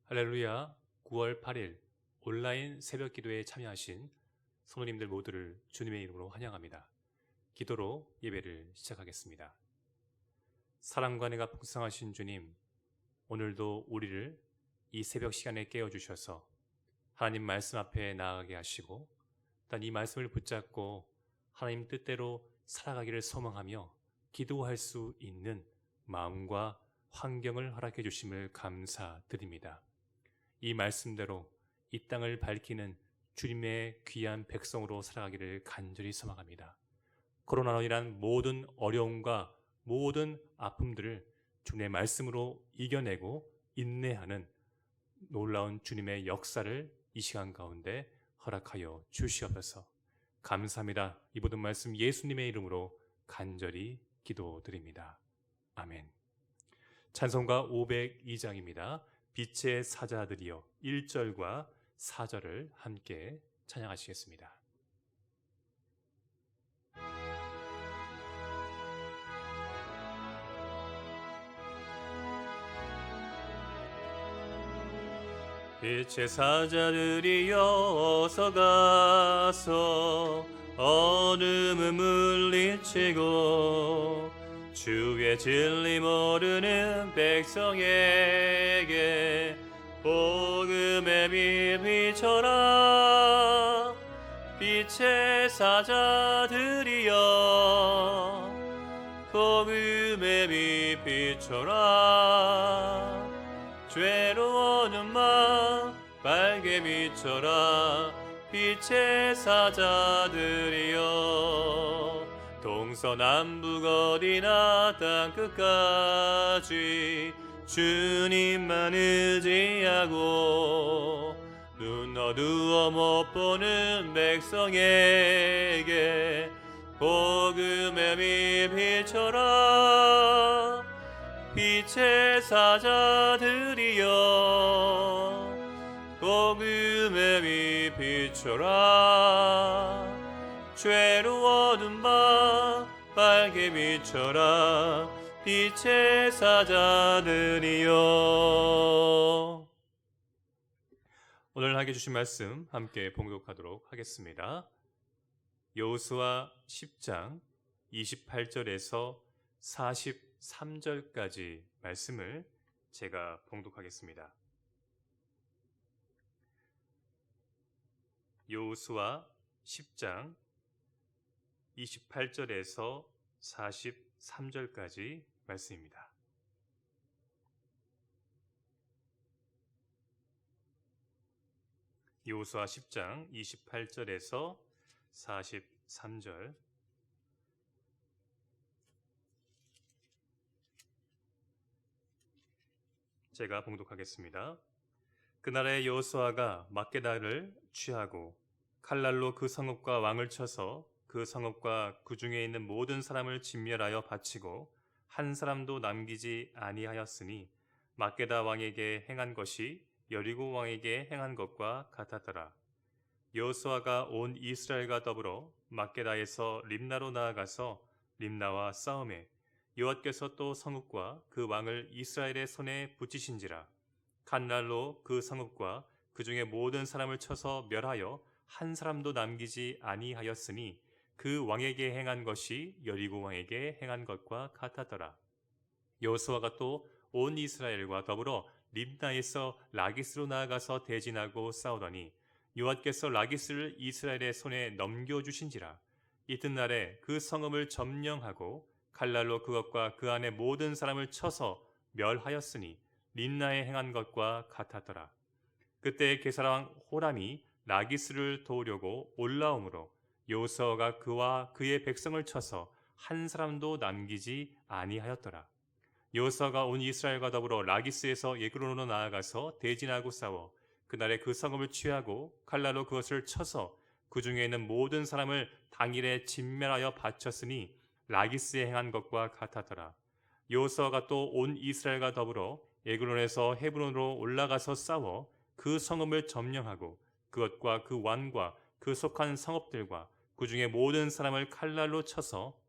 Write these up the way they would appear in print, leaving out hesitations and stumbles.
할렐루야. 9월 8일 온라인 새벽 기도에 참여하신 성도님들 모두를 주님의 이름으로 환영합니다. 기도로 예배를 시작하겠습니다. 사랑과 은혜가 풍성하신 주님, 오늘도 우리를 이 새벽 시간에 깨워주셔서 하나님 말씀 앞에 나아가게 하시고 단 이 말씀을 붙잡고 하나님 뜻대로 살아가기를 소망하며 기도할 수 있는 마음과 환경을 허락해 주심을 감사드립니다. 이 말씀대로 이 땅을 밝히는 주님의 귀한 백성으로 살아가기를 간절히 소망합니다. 코로나로 인한 모든 어려움과 모든 아픔들을 주님의 말씀으로 이겨내고 인내하는 놀라운 주님의 역사를 이 시간 가운데 허락하여 주시옵소서. 감사합니다. 이 모든 말씀 예수님의 이름으로 간절히 기도드립니다. 아멘. 찬송가 502장입니다. 빛의 사자들이여 1절과 4절을 함께 찬양하시겠습니다. 빛의 사자들이여 어서 가서 어둠을 물리치고 주의 진리 모르는 백성에게 복음의 빛 비춰라. 빛의 사자들이여 복음의 빛 비춰라. 죄로워는 마 빨개 비춰라. 빛의 사자들이여 동서남북 어디나 땅끝까지 주님만 의지하고 눈 어두워 못 보는 백성에게 복음의 빛 비춰라. 빛의 사자들이여 복음의 빛 비춰라. 죄로 어두운 밤 빨개 비춰라. 빛의 사자들이여. 오늘 하게 주신 말씀 함께 봉독하도록 하겠습니다. 여호수아 10장 28절에서 43절까지 말씀을 제가 봉독하겠습니다. 여호수아 10장 28절에서 43절까지 말씀입니다. 여호수아 10장 28절에서 43절 제가 봉독하겠습니다. 그날에 여호수아가 막게다를 취하고 칼날로 그 성읍과 왕을 쳐서 그 성읍과 그 중에 있는 모든 사람을 진멸하여 바치고 한 사람도 남기지 아니하였으니 막게다 왕에게 행한 것이 여리고 왕에게 행한 것과 같았더라. 여호수아가 온 이스라엘과 더불어 막게다에서 림나로 나아가서 림나와 싸우매 여호와께서 또 성읍과 그 왕을 이스라엘의 손에 붙이신지라. 칼날로 그 성읍과 그 중에 모든 사람을 쳐서 멸하여 한 사람도 남기지 아니하였으니 그 왕에게 행한 것이 여리고 왕에게 행한 것과 같았더라. 여호수아가 또 온 이스라엘과 더불어 림나에서 라기스로 나아가서 대진하고 싸우더니 여호와께서 라기스를 이스라엘의 손에 넘겨주신지라. 이튿날에 그 성읍을 점령하고 칼날로 그것과 그 안에 모든 사람을 쳐서 멸하였으니 림나에 행한 것과 같았더라. 그때 게살왕 호람이 라기스를 도우려고 올라오므로 여호수아가 그와 그의 백성을 쳐서 한 사람도 남기지 아니하였더라. 여호수아가 온 이스라엘과 더불어 라기스에서 예그론으로 나아가서 대진하고 싸워 그날에 그 성읍을 취하고 칼날로 그것을 쳐서 그 중에 있는 모든 사람을 당일에 진멸하여 바쳤으니 라기스에 행한 것과 같았더라. 여호수아가 또 온 이스라엘과 더불어 에그론에서 헤브론으로 올라가서 싸워 그 성읍을 점령하고 그것과 그 왕과 그 속한 성읍들과 그 중에 모든 사람을 칼날로 쳐서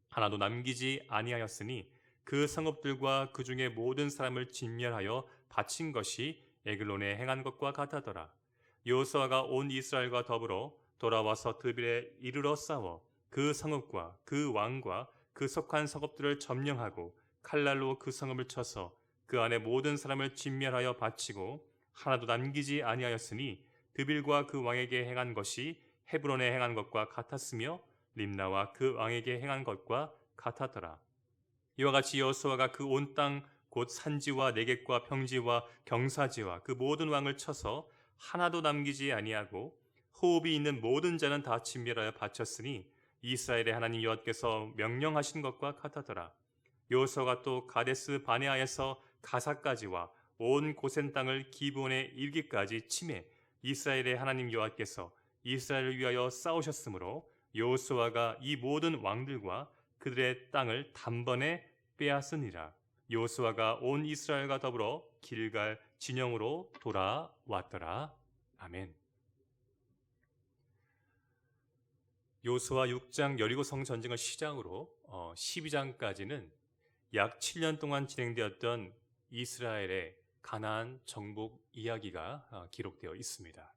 하나도 남기지 아니하였으니 그 성읍들과 그 중에 모든 사람을 진멸하여 바친 것이 에글론에 행한 것과 같았더라. 여호수아가 온 이스라엘과 더불어 돌아와서 드빌에 이르러 싸워 그 성읍과 그 왕과 그 속한 성읍들을 점령하고 칼날로 그 성읍을 쳐서 그 안에 모든 사람을 진멸하여 바치고 하나도 남기지 아니하였으니 드빌과 그 왕에게 행한 것이 헤브론에 행한 것과 같았으며 림나와 그 왕에게 행한 것과 같았더라. 이와 같이 여호수아가 그 온 땅 곧 산지와 내겝과 평지와 경사지와 그 모든 왕을 쳐서 하나도 남기지 아니하고 호흡이 있는 모든 자는 다 진멸하여 바쳤으니 이스라엘의 하나님 여호와께서 명령하신 것과 같았더라. 여호수아가 또 가데스 바네아에서 가사까지와 온 고센 땅을 기브온에 이르기까지 치매 이스라엘의 하나님 여호와께서 이스라엘을 위하여 싸우셨으므로 여호수아가 이 모든 왕들과 그들의 땅을 단번에 빼앗으니라. 여호수아가 온 이스라엘과 더불어 길갈 진영으로 돌아왔더라. 아멘. 여호수아 6장 여리고성 전쟁을 시작으로 12장까지는 약 7년 동안 진행되었던 이스라엘의 가나안 정복 이야기가 기록되어 있습니다.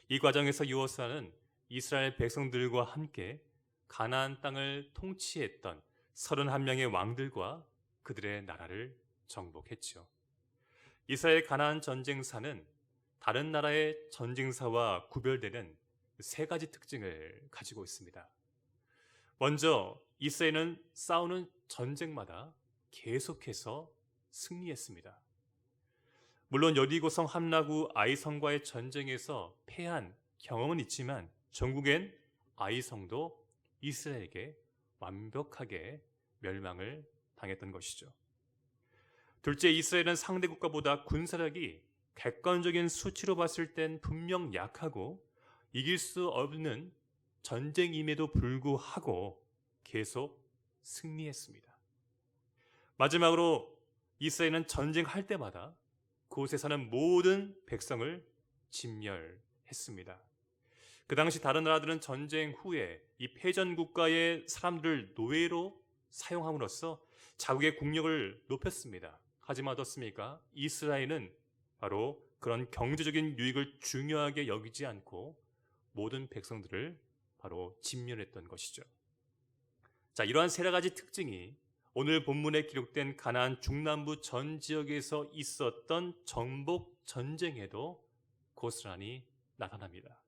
이 과정에서 여호수아는 이스라엘 백성들과 함께 가나안 땅을 통치했던 31명의 왕들과 그들의 나라를 정복했죠. 이스라엘 가나안 전쟁사는 다른 나라의 전쟁사와 구별되는 세 가지 특징을 가지고 있습니다. 먼저 이스라엘은 싸우는 전쟁마다 계속해서 승리했습니다. 물론 여리고성 함라구 아이성과의 전쟁에서 패한 경험은 있지만 전국엔 아이성도 이스라엘에게 완벽하게 멸망을 당했던 것이죠. 둘째, 이스라엘은 상대 국가보다 군사력이 객관적인 수치로 봤을 땐 분명 약하고 이길 수 없는 전쟁임에도 불구하고 계속 승리했습니다. 마지막으로 이스라엘은 전쟁할 때마다 그곳에 사는 모든 백성을 진멸했습니다. 그 당시 다른 나라들은 전쟁 후에 이 패전 국가의 사람들을 노예로 사용함으로써 자국의 국력을 높였습니다. 하지만 어떻습니까? 이스라엘은 바로 그런 경제적인 유익을 중요하게 여기지 않고 모든 백성들을 바로 진멸했던 것이죠. 자, 이러한 세 가지 특징이 오늘 본문에 기록된 가나안 중남부 전 지역에서 있었던 정복 전쟁에도 고스란히 나타납니다.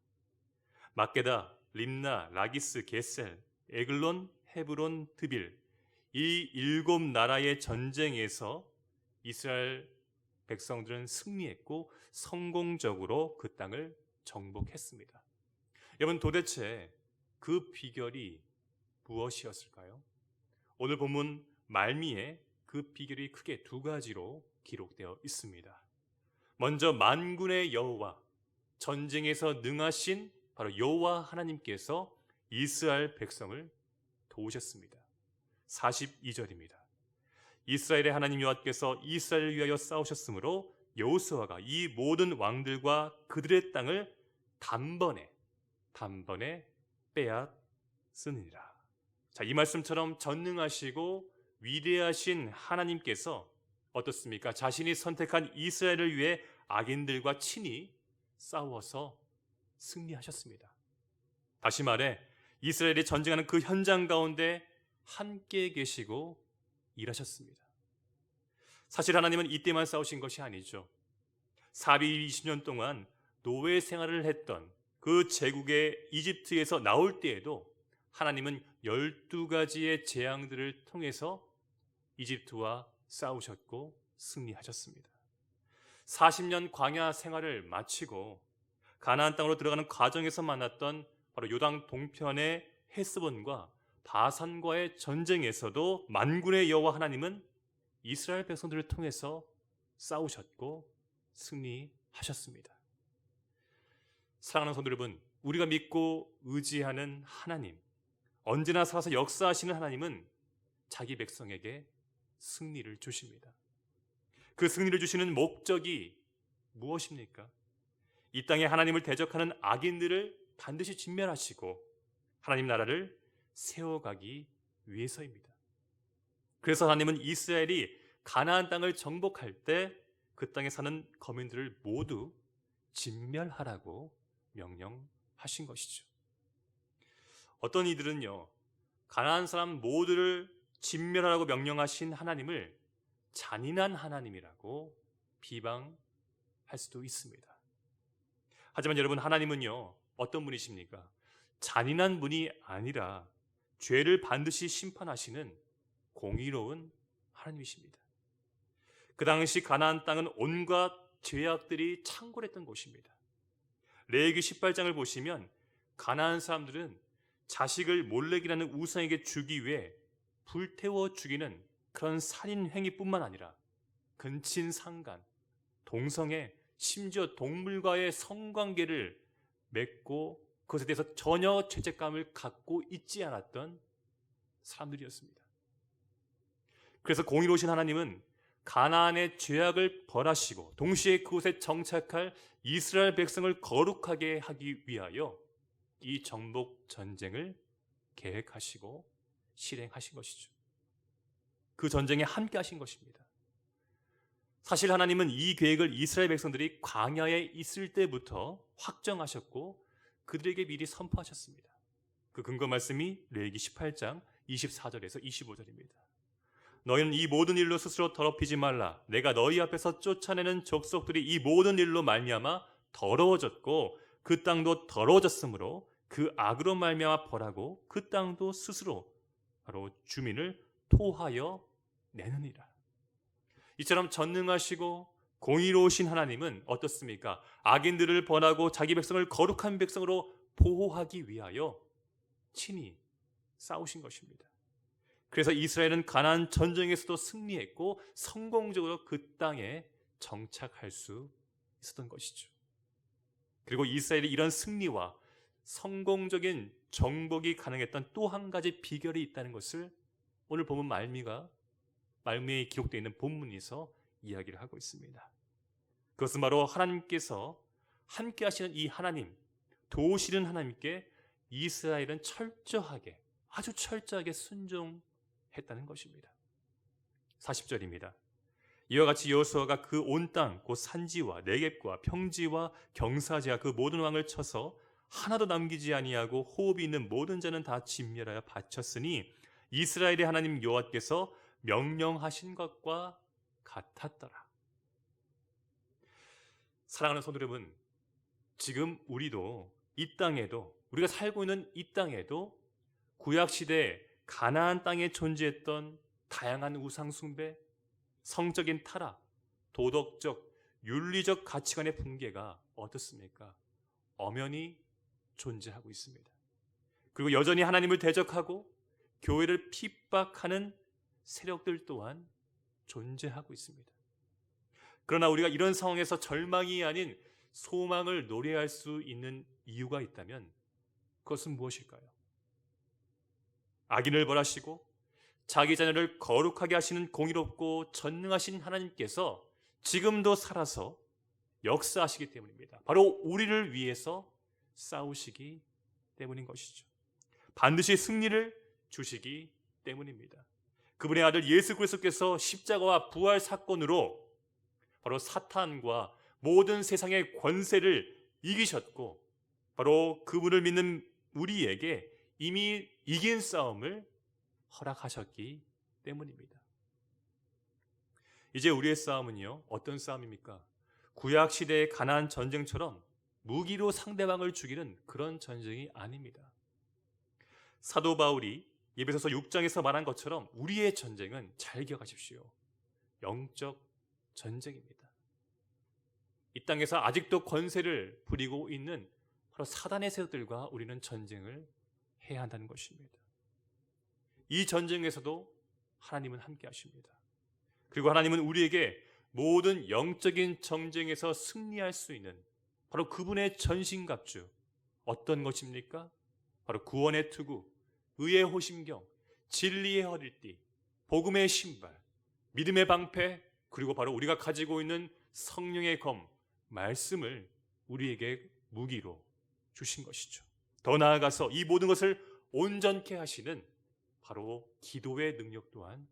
막게다, 림나, 라기스, 게셀, 에글론, 헤브론, 드빌 이 7나라의 전쟁에서 이스라엘 백성들은 승리했고 성공적으로 그 땅을 정복했습니다. 여러분, 도대체 그 비결이 무엇이었을까요? 오늘 본문 말미에 그 비결이 크게 두 가지로 기록되어 있습니다. 먼저 만군의 여호와, 전쟁에서 능하신 바로 여호와 하나님께서 이스라엘 백성을 도우셨습니다. 42절입니다. 이스라엘의 하나님 여호와께서 이스라엘을 위하여 싸우셨으므로 여호수아가 이 모든 왕들과 그들의 땅을 단번에 빼앗으니라. 자, 이 말씀처럼 전능하시고 위대하신 하나님께서 어떻습니까? 자신이 선택한 이스라엘을 위해 악인들과 친히 싸워서 승리하셨습니다. 다시 말해 이스라엘이 전쟁하는 그 현장 가운데 함께 계시고 일하셨습니다. 사실 하나님은 이때만 싸우신 것이 아니죠. 420년 동안 노예 생활을 했던 그 제국의 이집트에서 나올 때에도 하나님은 12가지의 재앙들을 통해서 이집트와 싸우셨고 승리하셨습니다. 40년 광야 생활을 마치고 가나안 땅으로 들어가는 과정에서 만났던 바로 요단 동편의 헤스본과 바산과의 전쟁에서도 만군의 여호와 하나님은 이스라엘 백성들을 통해서 싸우셨고 승리하셨습니다. 사랑하는 성도 여러분, 우리가 믿고 의지하는 하나님, 언제나 살아서 역사하시는 하나님은 자기 백성에게 승리를 주십니다. 그 승리를 주시는 목적이 무엇입니까? 이 땅에 하나님을 대적하는 악인들을 반드시 진멸하시고 하나님 나라를 세워가기 위해서입니다. 그래서 하나님은 이스라엘이 가나안 땅을 정복할 때 그 땅에 사는 거민들을 모두 진멸하라고 명령하신 것이죠. 어떤 이들은요, 가나안 사람 모두를 진멸하라고 명령하신 하나님을 잔인한 하나님이라고 비방할 수도 있습니다. 하지만 여러분, 하나님은요, 어떤 분이십니까? 잔인한 분이 아니라 죄를 반드시 심판하시는 공의로운 하나님이십니다. 그 당시 가나안 땅은 온갖 죄악들이 창궐했던 곳입니다. 레위기 18장을 보시면 가나안 사람들은 자식을 몰렉이라는 우상에게 주기 위해 불태워 죽이는 그런 살인 행위뿐만 아니라 근친상간, 동성애, 심지어 동물과의 성관계를 맺고 그것에 대해서 전혀 죄책감을 갖고 있지 않았던 사람들이었습니다. 그래서 공의로우신 하나님은 가나안의 죄악을 벌하시고 동시에 그곳에 정착할 이스라엘 백성을 거룩하게 하기 위하여 이 정복 전쟁을 계획하시고 실행하신 것이죠. 그 전쟁에 함께 하신 것입니다. 사실 하나님은 이 계획을 이스라엘 백성들이 광야에 있을 때부터 확정하셨고 그들에게 미리 선포하셨습니다. 그 근거 말씀이 레위기 18장 24절에서 25절입니다. 너희는 이 모든 일로 스스로 더럽히지 말라. 내가 너희 앞에서 쫓아내는 족속들이 이 모든 일로 말미암아 더러워졌고 그 땅도 더러워졌으므로 그 악으로 말미암아 벌하고 그 땅도 스스로 바로 주민을 토하여 내느니라. 이처럼 전능하시고 공의로우신 하나님은 어떻습니까? 악인들을 벌하고 자기 백성을 거룩한 백성으로 보호하기 위하여 친히 싸우신 것입니다. 그래서 이스라엘은 가나안 전쟁에서도 승리했고 성공적으로 그 땅에 정착할 수 있었던 것이죠. 그리고 이스라엘이 이런 승리와 성공적인 정복이 가능했던 또 한 가지 비결이 있다는 것을 오늘 본문 말미에 기록되어 있는 본문에서 이야기를 하고 있습니다. 그것은 바로 하나님께서 함께 하시는 이 하나님, 도우시는 하나님께 이스라엘은 아주 철저하게 순종했다는 것입니다. 40절입니다. 이와 같이 여호수아가 그 온 땅 곧 산지와 네겝과 평지와 경사지와 그 모든 왕을 쳐서 하나도 남기지 아니하고 호흡이 있는 모든 자는 다 진멸하여 바쳤으니 이스라엘의 하나님 여호와께서 명령하신 것과 같았더라. 사랑하는 성도 여러분, 지금 우리도 이 땅에도, 우리가 살고 있는 이 땅에도 구약시대 가나안 땅에 존재했던 다양한 우상숭배, 성적인 타락, 도덕적, 윤리적 가치관의 붕괴가 어떻습니까? 엄연히 존재하고 있습니다. 그리고 여전히 하나님을 대적하고 교회를 핍박하는 세력들 또한 존재하고 있습니다. 그러나 우리가 이런 상황에서 절망이 아닌 소망을 노래할 수 있는 이유가 있다면 그것은 무엇일까요? 악인을 벌하시고 자기 자녀를 거룩하게 하시는 공의롭고 전능하신 하나님께서 지금도 살아서 역사하시기 때문입니다. 바로 우리를 위해서 싸우시기 때문인 것이죠. 반드시 승리를 주시기 때문입니다. 그분의 아들 예수 그리스도께서 십자가와 부활 사건으로 바로 사탄과 모든 세상의 권세를 이기셨고 바로 그분을 믿는 우리에게 이미 이긴 싸움을 허락하셨기 때문입니다. 이제 우리의 싸움은요, 어떤 싸움입니까? 구약시대의 가나안 전쟁처럼 무기로 상대방을 죽이는 그런 전쟁이 아닙니다. 사도 바울이 에베소서 6장에서 말한 것처럼 우리의 전쟁은 잘 기억하십시오. 영적 전쟁입니다. 이 땅에서 아직도 권세를 부리고 있는 바로 사단의 세력들과 우리는 전쟁을 해야 한다는 것입니다. 이 전쟁에서도 하나님은 함께 하십니다. 그리고 하나님은 우리에게 모든 영적인 전쟁에서 승리할 수 있는 바로 그분의 전신갑주, 어떤 것입니까? 바로 구원의 투구, 의의 호심경, 진리의 허리띠, 복음의 신발, 믿음의 방패, 그리고 바로 우리가 가지고 있는 성령의 검, 말씀을 우리에게 무기로 주신 것이죠. 더 나아가서 이 모든 것을 온전케 하시는 바로 기도의 능력 또한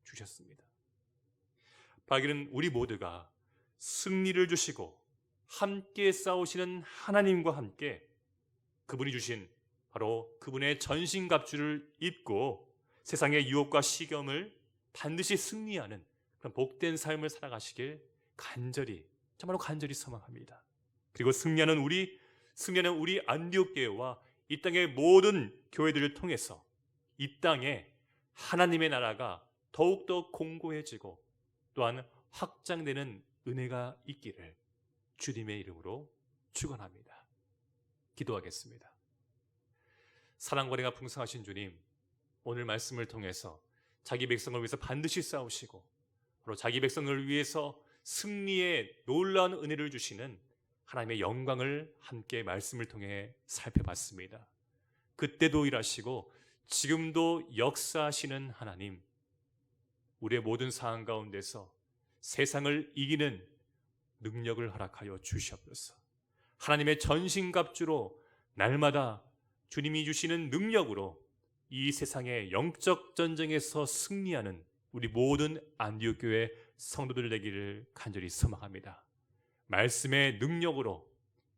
주셨습니다. 바기는 우리 모두가 승리를 주시고 함께 싸우시는 하나님과 함께 그분이 주신 바로 그분의 전신갑주를 입고 세상의 유혹과 시험을 반드시 승리하는 그런 복된 삶을 살아가시길 간절히, 정말로 간절히 소망합니다. 그리고 승리하는 우리 안디옥 교회와 이 땅의 모든 교회들을 통해서 이 땅에 하나님의 나라가 더욱더 공고해지고 또한 확장되는 은혜가 있기를 주님의 이름으로 축원합니다. 기도하겠습니다. 사랑과 은혜가 풍성하신 주님, 오늘 말씀을 통해서 자기 백성을 위해서 반드시 싸우시고 바로 자기 백성을 위해서 승리의 놀라운 은혜를 주시는 하나님의 영광을 함께 말씀을 통해 살펴봤습니다. 그때도 일하시고 지금도 역사하시는 하나님, 우리의 모든 상황 가운데서 세상을 이기는 능력을 허락하여 주시옵소서. 하나님의 전신갑주로 날마다 주님이 주시는 능력으로 이 세상의 영적 전쟁에서 승리하는 우리 모든 안디옥 교회 성도들 되기를 간절히 소망합니다. 말씀의 능력으로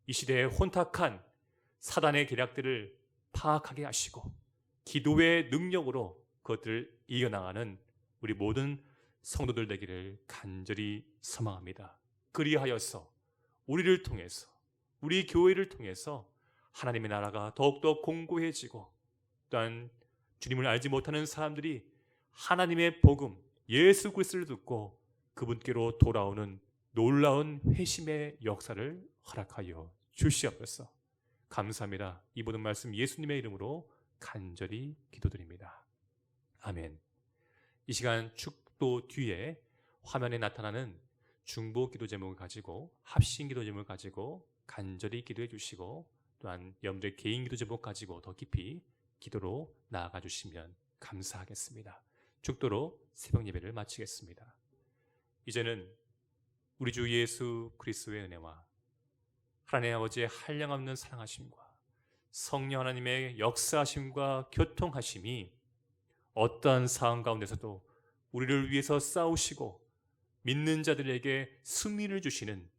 이 시대의 혼탁한 사단의 계략들을 파악하게 하시고 기도의 능력으로 그것들을 이겨나가는 우리 모든 성도들 되기를 간절히 소망합니다. 그리하여서 우리를 통해서, 우리 교회를 통해서 하나님의 나라가 더욱더 공고해지고 또한 주님을 알지 못하는 사람들이 하나님의 복음 예수 그리스도를 듣고 그분께로 돌아오는 놀라운 회심의 역사를 허락하여 주시옵소서. 감사합니다. 이 모든 말씀 예수님의 이름으로 간절히 기도드립니다. 아멘. 이 시간 축도 뒤에 화면에 나타나는 중보 기도 제목을 가지고 합심 기도 제목을 가지고 간절히 기도해 주시고 또한 여러분들의 개인 기도 제목 가지고 더 깊이 기도로 나아가 주시면 감사하겠습니다. 축도로 새벽 예배를 마치겠습니다. 이제는 우리 주 예수 그리스도의 은혜와 하나님 아버지의 한량없는 사랑하심과 성령 하나님의 역사하심과 교통하심이 어떠한 상황 가운데서도 우리를 위해서 싸우시고 믿는 자들에게 승리를 주시는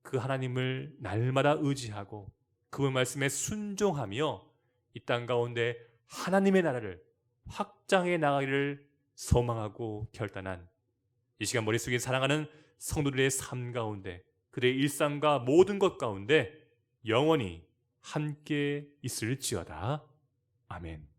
그 하나님을 날마다 의지하고 그분 말씀에 순종하며 이 땅 가운데 하나님의 나라를 확장해 나가기를 소망하고 결단한 이 시간 머릿속에 사랑하는 성도들의 삶 가운데 그들의 일상과 모든 것 가운데 영원히 함께 있을지어다. 아멘.